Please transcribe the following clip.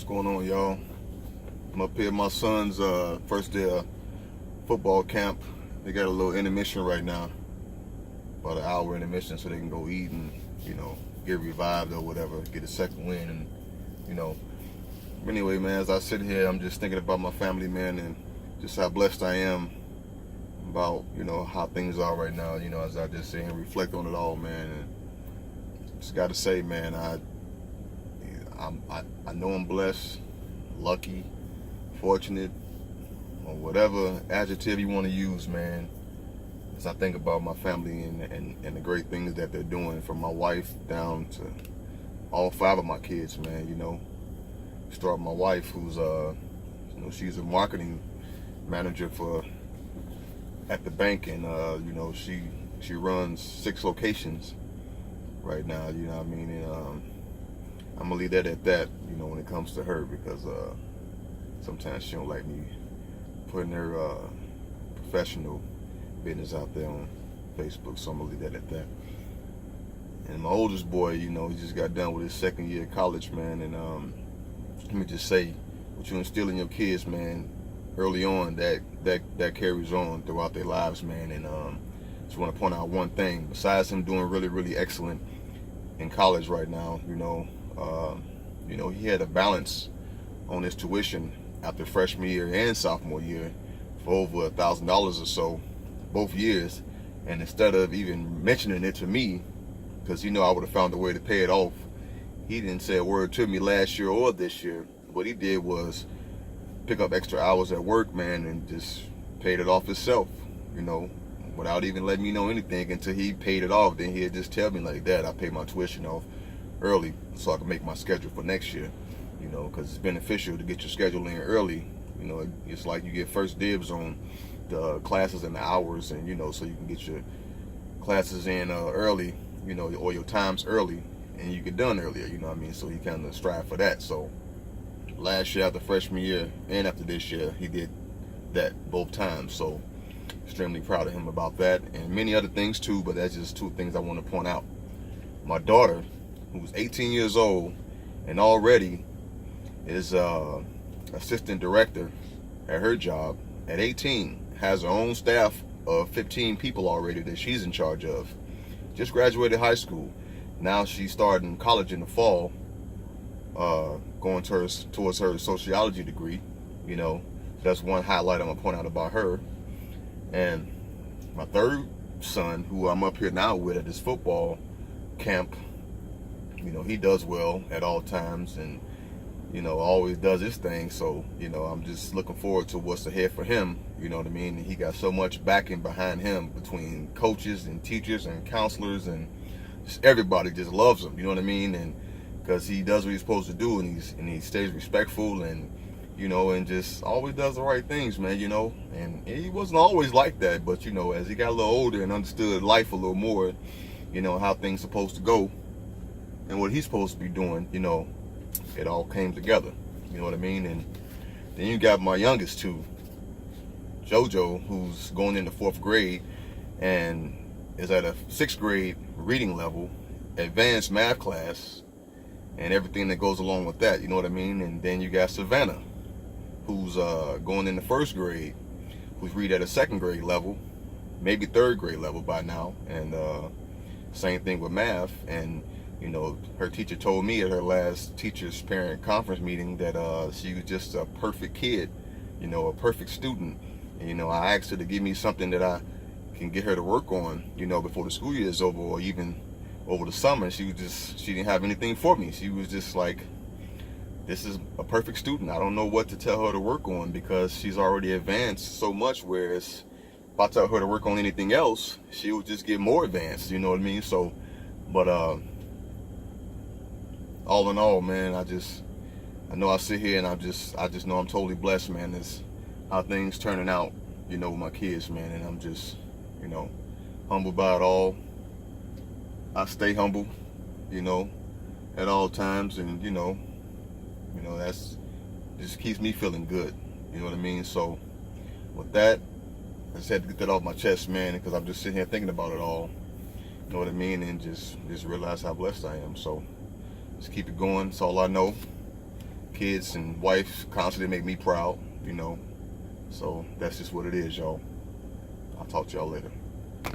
What's going on, y'all? I'm up here at my son's first day of football camp. They got a little intermission right now, about an hour intermission, so they can go eat and, get revived or whatever, get a second win. And, anyway, man, as I sit here, I'm just thinking about my family, man, and just how blessed I am about, how things are right now, as I just say and reflect on it all, man. And just got to say, man, I know I'm blessed, lucky, fortunate, or whatever adjective you want to use, man, as I think about my family and the great things that they're doing, from my wife down to all 5 of my kids, man. Start with my wife, who's she's a marketing manager at the bank, and she runs 6 locations right now, you know what I mean? And I'm gonna leave that at that, when it comes to her, because sometimes she don't like me putting her professional business out there on Facebook, so I'm gonna leave that at that. And my oldest boy, he just got done with his 2nd year of college, man, and let me just say, what you instill in your kids, man, early on, that carries on throughout their lives, man. And just want to point out one thing. Besides him doing really, really excellent in college right now, he had a balance on his tuition after freshman year and sophomore year for over $1,000 or so both years. And instead of even mentioning it to me, because I would have found a way to pay it off, he didn't say a word to me last year or this year. What he did was pick up extra hours at work, man, and just paid it off himself, without even letting me know anything until he paid it off. Then he'd just tell me like that, I paid my tuition off early so I can make my schedule for next year, because it's beneficial to get your schedule in early. It's like you get first dibs on the classes and the hours, and so you can get your classes in early, or your times early, and you get done earlier, so you kind of strive for that. So last year after freshman year and after this year, he did that both times, so extremely proud of him about that, and many other things too, but that's just 2 things I want to point out. My daughter, who's 18 years old and already is assistant director at her job at 18, has her own staff of 15 people already that she's in charge of. Just graduated high school. Now she's starting college in the fall, going towards her sociology degree. That's one highlight I'm gonna point out about her. And my 3rd son, who I'm up here now with at this football camp, he does well at all times, and always does his thing. So I'm just looking forward to what's ahead for him. You know what I mean? And he got so much backing behind him, between coaches and teachers and counselors, and just everybody just loves him. You know what I mean? And because he does what he's supposed to do, and he stays respectful, and and just always does the right things, man. And he wasn't always like that, but as he got a little older and understood life a little more, how things supposed to go and what he's supposed to be doing, it all came together. You know what I mean? And then you got my youngest 2, JoJo, who's going into 4th grade and is at a 6th grade reading level, advanced math class, and everything that goes along with that. You know what I mean? And then you got Savannah, who's going into 1st grade, who's read at a 2nd grade level, maybe 3rd grade level by now, and same thing with math. And her teacher told me at her last teachers parent conference meeting that she was just a perfect kid, a perfect student. And I asked her to give me something that I can get her to work on, before the school year is over, or even over the summer. She didn't have anything for me. She was just like, this is a perfect student. I don't know what to tell her to work on, because she's already advanced so much, whereas if I tell her to work on anything else, she would just get more advanced, you know what I mean? So, but all in all, man, I know I sit here and I just know I'm totally blessed, man. It's how things turning out, with my kids, man, and I'm just, humbled by it all. I stay humble, at all times, and that's just keeps me feeling good. You know what I mean? So with that, I just had to get that off my chest, man, because I'm just sitting here thinking about it all. You know what I mean? And just realize how blessed I am. So just keep it going. That's all I know. Keep kids and wife constantly make me proud, you know. So that's just what it is, y'all. I'll talk to y'all later.